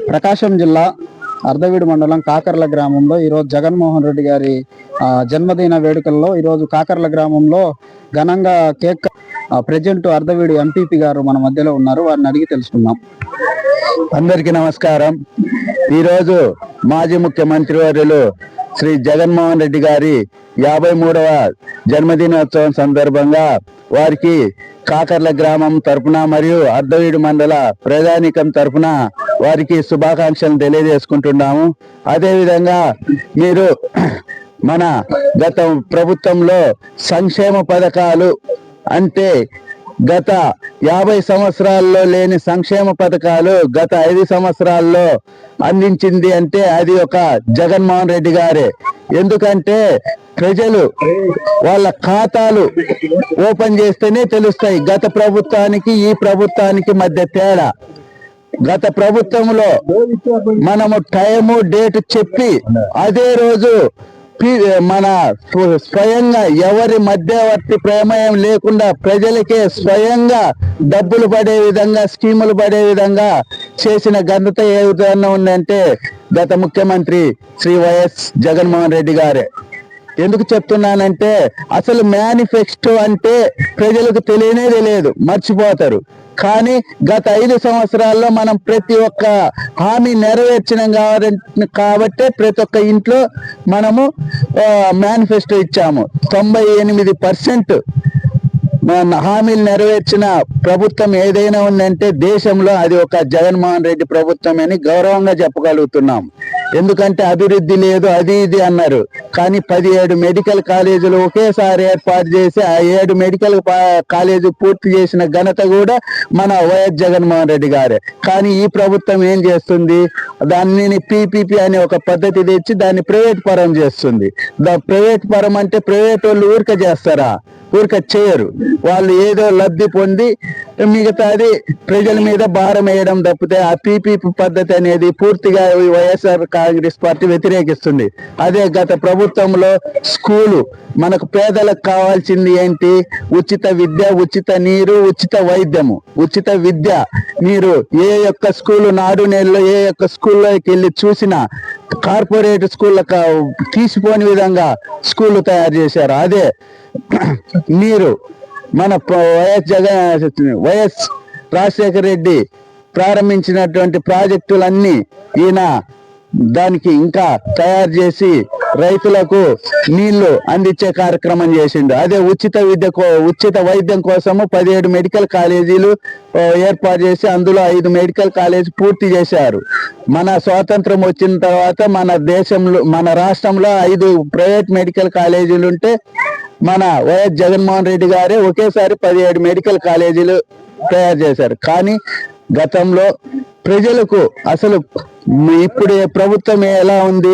ప్రకాశం జిల్లా అర్ధవీడు మండలం కాకర్ల గ్రామంలో ఈరోజు జగన్మోహన్ రెడ్డి గారి జన్మదిన వేడుకల్లో ఈరోజు కాకర్ల గ్రామంలో ఘనంగా కేక్ ప్రెసిడెంట్ అర్ధవీడు ఎంపీపీ గారు మన మధ్యలో ఉన్నారు. వారిని అడిగి తెలుసుకుందాం. అందరికీ నమస్కారం. ఈరోజు మాజీ ముఖ్యమంత్రి వర్యులు శ్రీ జగన్మోహన్ రెడ్డి గారి 53వ జన్మదినోత్సవం సందర్భంగా వారికి కాకర్ల గ్రామం తరపున మరియు అర్ధవీడు మండల ప్రజానీకం తరపున వారికి శుభాకాంక్షలు తెలియజేసుకుంటున్నాము. అదేవిధంగా మీరు మన గత ప్రభుత్వంలో సంక్షేమ పథకాలు అంటే గత 50 సంవత్సరాల్లో లేని సంక్షేమ పథకాలు గత 5 సంవత్సరాల్లో అందించింది అంటే అది ఒక జగన్మోహన్ రెడ్డి గారే. ఎందుకంటే ప్రజలు వాళ్ళ ఖాతాలు ఓపెన్ చేస్తేనే తెలుస్తాయి గత ప్రభుత్వానికి ఈ ప్రభుత్వానికి మధ్య తేడా. గత ప్రభుత్వంలో మనము టైము డేట్ చెప్పి అదే రోజు మన స్వయంగా ఎవరి మధ్యవర్తి ప్రమేయం లేకుండా ప్రజలకే స్వయంగా డబ్బులు పడే విధంగా స్కీములు పడే విధంగా చేసిన ఘనత ఏ విధంగా ఉందంటే గత ముఖ్యమంత్రి శ్రీ వైఎస్ జగన్మోహన్ రెడ్డి గారే. ఎందుకు చెప్తున్నానంటే అసలు మేనిఫెస్టో అంటే ప్రజలకు తెలియదు, మర్చిపోతారు. కానీ గత 5 సంవత్సరాల్లో మనం ప్రతి ఒక్క హామీ నెరవేర్చినాం కాబట్టి ప్రతి ఒక్క ఇంట్లో మనము మేనిఫెస్టో ఇచ్చాము. 98% హామీలు నెరవేర్చిన ప్రభుత్వం ఏదైనా ఉందంటే దేశంలో అది ఒక జగన్మోహన్ రెడ్డి ప్రభుత్వం అని గౌరవంగా చెప్పగలుగుతున్నాం. ఎందుకంటే అభివృద్ధి లేదు అది ఇది అన్నారు, కానీ 17 మెడికల్ కాలేజీలు ఒకేసారి ఏర్పాటు చేసి ఆ 7 మెడికల్ కాలేజీ పూర్తి చేసిన ఘనత కూడా మన వైఎస్ జగన్మోహన్ రెడ్డి గారే. కానీ ఈ ప్రభుత్వం ఏం చేస్తుంది, దాన్ని పీపీపీ అనే ఒక పద్ధతి తెచ్చి దాన్ని ప్రైవేట్ పరం చేస్తుంది. ప్రైవేట్ పరం అంటే ప్రైవేట్ వాళ్ళు ఊరిక చేస్తారా? ఊరిక చేయరు. వాళ్ళు ఏదో లబ్ధి పొంది మిగతాది ప్రజల మీద భారం వేయడం తప్పితే ఆ పీపీపీ పద్ధతి అనేది పూర్తిగా వైఎస్ఆర్ కాంగ్రెస్ పార్టీ వ్యతిరేకిస్తుంది. అదే గత ప్రభుత్వంలో స్కూలు మనకు పేదలకు కావాల్సింది ఏంటి? ఉచిత విద్య, ఉచిత నీరు, ఉచిత వైద్యము, ఉచిత విద్య. మీరు ఏ యొక్క స్కూలు నాడు నేలలో ఏ యొక్క స్కూల్లోకి వెళ్ళి చూసినా కార్పొరేట్ స్కూళ్ళకు తీసిపోని విధంగా స్కూళ్ళు తయారు చేశారు. అదే మీరు మన వైఎస్ రాజశేఖర రెడ్డి ప్రారంభించినటువంటి ప్రాజెక్టులన్నీ ఈయన దానికి ఇంకా తయారు చేసి రైతులకు నీళ్లు అందించే కార్యక్రమం చేసిండు. అదే ఉచిత వైద్యం కోసము 17 మెడికల్ కాలేజీలు ఏర్పాటు చేసి అందులో 5 మెడికల్ కాలేజీ పూర్తి చేశారు. మన స్వాతంత్రం వచ్చిన తర్వాత మన దేశంలో మన రాష్ట్రంలో 5 ప్రైవేట్ మెడికల్ కాలేజీలు ఉంటే మన వైఎస్ జగన్మోహన్ రెడ్డి గారే ఒకేసారి 17 మెడికల్ కాలేజీలు తయారు చేశారు. కానీ గతంలో ప్రజలకు అసలు ఇప్పుడు ప్రభుత్వం ఎలా ఉంది,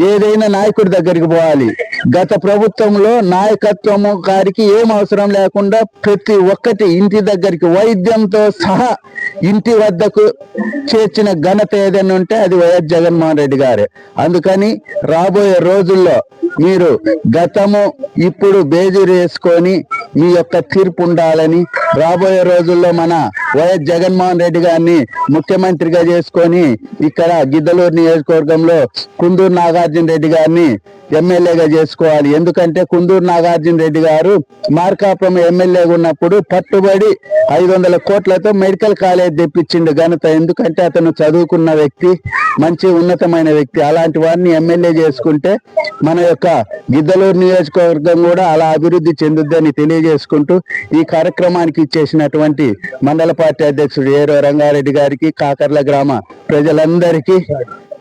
ఏదైనా నాయకుడి దగ్గరికి పోవాలి. గత ప్రభుత్వంలో నాయకత్వము గారికి ఏం అవసరం లేకుండా ప్రతి ఒక్కటి ఇంటి దగ్గరికి వైద్యంతో సహా ఇంటి వద్దకు చేర్చిన ఘనత ఏదైనా ఉంటే అది వైఎస్ జగన్మోహన్ రెడ్డి గారే. అందుకని రాబోయే రోజుల్లో మీరు గతము ఇప్పుడు బేజీరు వేసుకొని మీ యొక్క తీర్పు ఉండాలని, రాబోయే రోజుల్లో మన వైఎస్ జగన్మోహన్ రెడ్డి గారిని ముఖ్యమంత్రిగా చేసుకొని ఇక్కడ గిద్దలూరు నియోజకవర్గంలో కుందూరు నాగార్జున రెడ్డి గారిని ఎమ్మెల్యేగా చేసుకోవాలి. ఎందుకంటే కుందూరు నాగార్జున రెడ్డి గారు మార్కాపురం ఎమ్మెల్యేగా ఉన్నప్పుడు పట్టుబడి 500 కోట్లతో మెడికల్ కాలేజ్ తెప్పించిండు ఘనత. ఎందుకంటే అతను చదువుకున్న వ్యక్తి, మంచి ఉన్నతమైన వ్యక్తి. అలాంటి వారిని ఎమ్మెల్యే చేసుకుంటే మన యొక్క గిద్దలూరు నియోజకవర్గం కూడా అలా అభివృద్ధి చెందుద్దని తెలియజేసుకుంటూ ఈ కార్యక్రమానికి ఇచ్చేసినటువంటి మండల పార్టీ అధ్యక్షుడు ఏరో రంగారెడ్డి గారికి, కాకర్ల గ్రామ ప్రజలందరికీ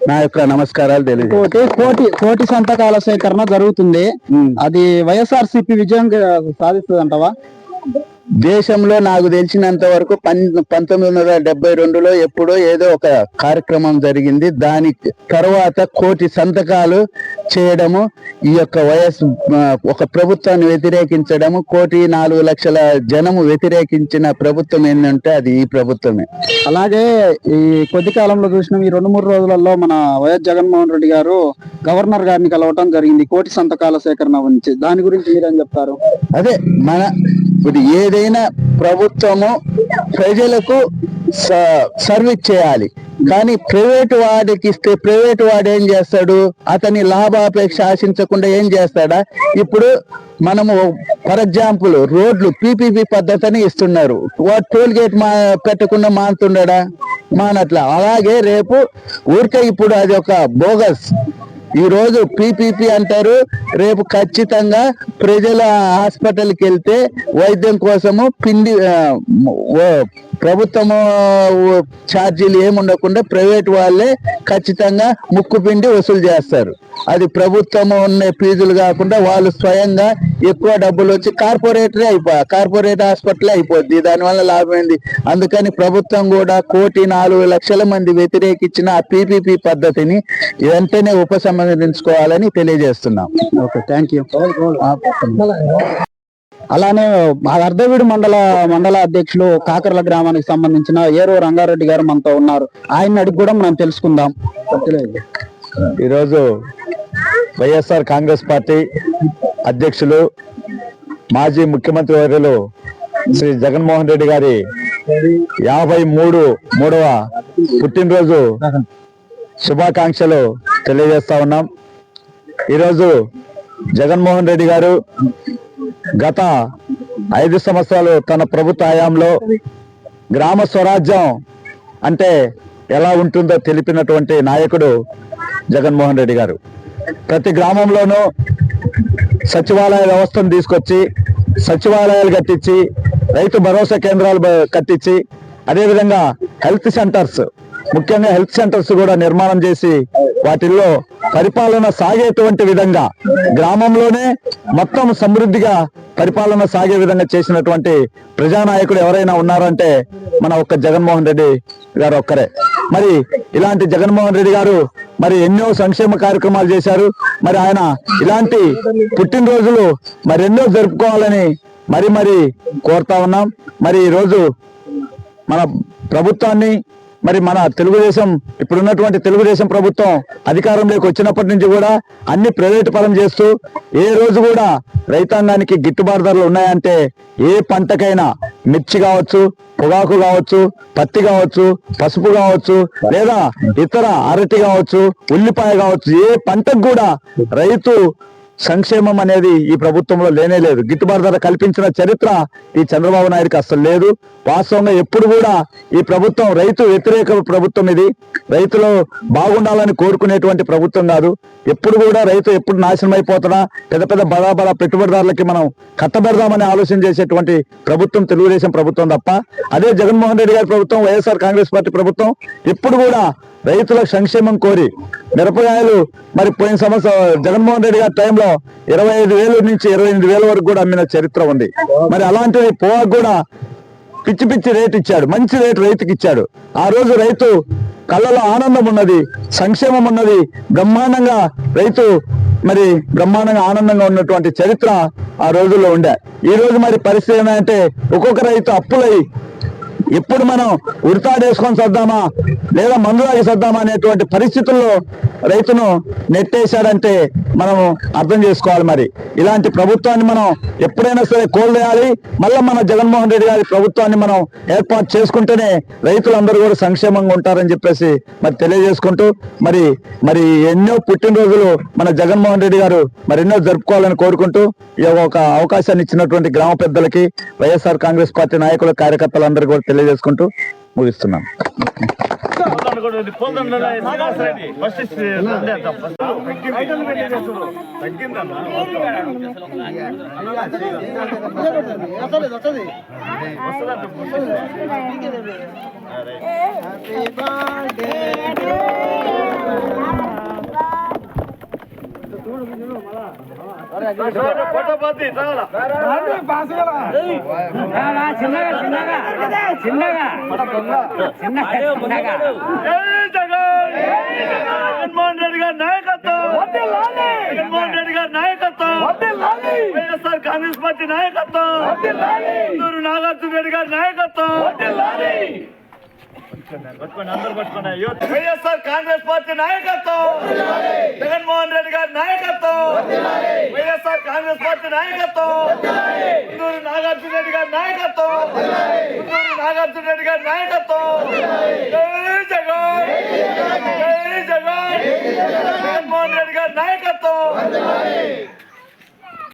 నా యొక్క నమస్కారాలు తెలియజేస్తాను. కోటి సంతకాల సేకరణ జరుగుతుంది. అది వైఎస్ఆర్సీపీ విజయం సాధిస్తుంది అంటవా? దేశంలో నాకు తెలిసినంత వరకు 1972లో ఎప్పుడో ఏదో ఒక కార్యక్రమం జరిగింది. దాని తర్వాత 1,000,000 సంతకాలు చేయడము, ఈ యొక్క ఒక ప్రభుత్వాన్ని వ్యతిరేకించడము, 1,04,00,000 జనము వ్యతిరేకించిన ప్రభుత్వం ఏంటంటే అది ఈ ప్రభుత్వమే. అలాగే ఈ కొద్ది కాలంలో చూసినాం, ఈ 2-3 రోజులలో మన వైఎస్ జగన్మోహన్ రెడ్డి గారు గవర్నర్ గారిని కలవటం జరిగింది 1,00,000 సంతకాల సేకరణ గురించి. దాని గురించి మీరేం చెప్తారు? అదే మన ఇప్పుడు ఏదైనా ప్రభుత్వము ప్రజలకు సర్వీస్ చేయాలి. కానీ ప్రైవేట్ వాడికి ఇస్తే ప్రైవేట్ వాడు ఏం చేస్తాడు? అతని లాభాపేక్ష ఆశించకుండా ఏం చేస్తాడా? ఇప్పుడు మనము ఫర్ ఎగ్జాంపుల్ రోడ్లు పీపీపీ పద్ధతిని ఇస్తున్నారు. వాడు టోల్ గేట్ పెట్టకుండా మానుతుండడా? మానట్లా. అలాగే రేపు ఊరికే ఇప్పుడు అది ఒక బోగస్. ఈ రోజు పీపీపీ అంటారు, రేపు ఖచ్చితంగా ప్రజల హాస్పిటల్కి వెళ్తే వైద్యం కోసము ప్రభుత్వము ఛార్జీలు ఏముండకుండా ప్రైవేట్ వాళ్ళే ఖచ్చితంగా ముక్కు పిండి వసూలు చేస్తారు. అది ప్రభుత్వము ఉన్న ఫీజులు కాకుండా వాళ్ళు స్వయంగా ఎక్కువ డబ్బులు వచ్చి కార్పొరేట్ హాస్పిటల్ అయిపోద్ది. దానివల్ల లాభం ఏంది? అందుకని ప్రభుత్వం కూడా 1,04,00,000 మంది వ్యతిరేకించిన ఆ పీపీపీ పద్ధతిని వెంటనే ఉపసంహరించుకోవాలని తెలియజేస్తున్నాం. Okay, thank you. అలానే అర్ధవీడు మండల అధ్యక్షులు కాకర్ల గ్రామానికి సంబంధించిన ఏరో రంగారెడ్డి గారు మనతో ఉన్నారు. ఆయన అడిగి కూడా మనం తెలుసుకుందాం. ఈరోజు వైఎస్ఆర్ కాంగ్రెస్ పార్టీ అధ్యక్షులు మాజీ ముఖ్యమంత్రి వర్యులు శ్రీ జగన్మోహన్ రెడ్డి గారి 53వ పుట్టినరోజు శుభాకాంక్షలు తెలియజేస్తా ఉన్నాం. ఈరోజు జగన్మోహన్ రెడ్డి గారు గత 5 సంవత్సరాలు తన ప్రభుత్వ హయాంలో గ్రామ స్వరాజ్యం అంటే ఎలా ఉంటుందో తెలిపినటువంటి నాయకుడు జగన్మోహన్ రెడ్డి గారు. ప్రతి గ్రామంలోనూ సచివాలయ వ్యవస్థను తీసుకొచ్చి సచివాలయాలు కట్టించి రైతు భరోసా కేంద్రాలు కట్టించి అదేవిధంగా హెల్త్ సెంటర్స్, ముఖ్యంగా హెల్త్ సెంటర్స్ కూడా నిర్మాణం చేసి వాటిల్లో పరిపాలన సాగేటువంటి విధంగా గ్రామంలోనే మొత్తం సమృద్ధిగా పరిపాలన సాగే విధంగా చేసినటువంటి ప్రజానాయకుడు ఎవరైనా ఉన్నారంటే మన ఒక్క జగన్మోహన్ రెడ్డి గారు ఒక్కరే. మరి ఇలాంటి జగన్మోహన్ రెడ్డి గారు మరి ఎన్నో సంక్షేమ కార్యక్రమాలు చేశారు. మరి ఆయన ఇలాంటి పుట్టినరోజులు మరెన్నో జరుపుకోవాలని మరి కోరుతా ఉన్నాం. మరి ఈరోజు మన ప్రభుత్వాన్ని, మరి మన తెలుగుదేశం, ఇప్పుడున్నటువంటి తెలుగుదేశం ప్రభుత్వం అధికారంలోకి వచ్చినప్పటి నుంచి కూడా అన్ని ప్రైవేట్ పరం చేస్తూ ఏ రోజు కూడా రైతాంగానికి గిట్టుబాటు ధరలు ఉన్నాయంటే ఏ పంటకైనా మిర్చి కావచ్చు, పొగాకు కావచ్చు, పత్తి కావచ్చు, పసుపు కావచ్చు, లేదా ఇతర అరటి కావచ్చు, ఉల్లిపాయ కావచ్చు, ఏ పంటకు కూడా రైతు సంక్షేమం అనేది ఈ ప్రభుత్వంలో లేనే లేదు. గిట్టుబాటు ధర కల్పించిన చరిత్ర ఈ చంద్రబాబు నాయుడుకి అసలు లేదు. వాస్తవంగా ఎప్పుడు కూడా ఈ ప్రభుత్వం రైతు వ్యతిరేక ప్రభుత్వం. ఇది రైతులు బాగుండాలని కోరుకునేటువంటి ప్రభుత్వం కాదు. ఎప్పుడు కూడా రైతు ఎప్పుడు నాశనం అయిపోతాడా, పెద్ద బడా పెట్టుబడిదారులకి మనం కట్టబెడదామని ఆలోచన చేసేటువంటి ప్రభుత్వం తెలుగుదేశం ప్రభుత్వం తప్ప, అదే జగన్మోహన్ రెడ్డి గారి ప్రభుత్వం, వైఎస్ఆర్ కాంగ్రెస్ పార్టీ ప్రభుత్వం ఎప్పుడు కూడా రైతుల సంక్షేమం కోరి మిరపకాయలు మరి పోయిన సంవత్సరం జగన్మోహన్ రెడ్డి గారి టైంలో 25,000 నుంచి 28,000 వరకు కూడా అమ్మిన చరిత్ర ఉంది. మరి అలాంటిది పొగాకు కూడా పిచ్చి రేటు ఇచ్చాడు, మంచి రేటు రైతుకి ఇచ్చాడు. ఆ రోజు రైతు కళ్ళలో ఆనందం ఉన్నది, సంక్షేమం ఉన్నది, బ్రహ్మాండంగా రైతు మరి బ్రహ్మాండంగా ఆనందంగా ఉన్నటువంటి చరిత్ర ఆ రోజుల్లో ఉండే. ఈ రోజు మరి పరిస్థితి ఏమంటే ఒక్కొక్క రైతు అప్పులై ఎప్పుడు మనం ఉరితాడేసుకొని సర్దామా లేదా మందులాగి సర్దామా అనేటువంటి పరిస్థితుల్లో రైతును నెట్టేశాడంటే మనము అర్థం చేసుకోవాలి. మరి ఇలాంటి ప్రభుత్వాన్ని మనం ఎప్పుడైనా సరే కోల్దేయాలి. మళ్ళీ మన జగన్మోహన్ రెడ్డి గారి ప్రభుత్వాన్ని మనం ఏర్పాటు చేసుకుంటేనే రైతులందరూ కూడా సంక్షేమంగా ఉంటారని చెప్పేసి మరి తెలియజేసుకుంటూ మరి ఎన్నో పుట్టినరోజులు మన జగన్మోహన్ రెడ్డి గారు మరి ఎన్నో జరుపుకోవాలని కోరుకుంటూ ఈ ఒక అవకాశాన్ని ఇచ్చినటువంటి గ్రామ పెద్దలకి, వైఎస్ఆర్ కాంగ్రెస్ పార్టీ నాయకుల కార్యకర్తలందరూ కూడా తెలియజేసుకుంటూ ముగిస్తున్నాం. జగన్మోహన్ రెడ్డి గారి నాయకత్వం, జగన్మోహన్ రెడ్డి గారి నాయకత్వం, వైఎస్ఆర్ కాంగ్రెస్ పార్టీ నాయకత్వం, నాగార్జున రెడ్డి గారి నాయకత్వం, వైఎస్ఆర్ కాంగ్రెస్ పార్టీ నాయకత్వం, జగన్మోహన్ రెడ్డి గారి నాయకత్వం, వైఎస్ఆర్ కాంగ్రెస్ పార్టీ నాయకత్వం, నాగార్జున రెడ్డి గారి నాయకత్వం, నాగార్జున రెడ్డి గారి నాయకత్వం. జగన్ గారి నాయకత్వం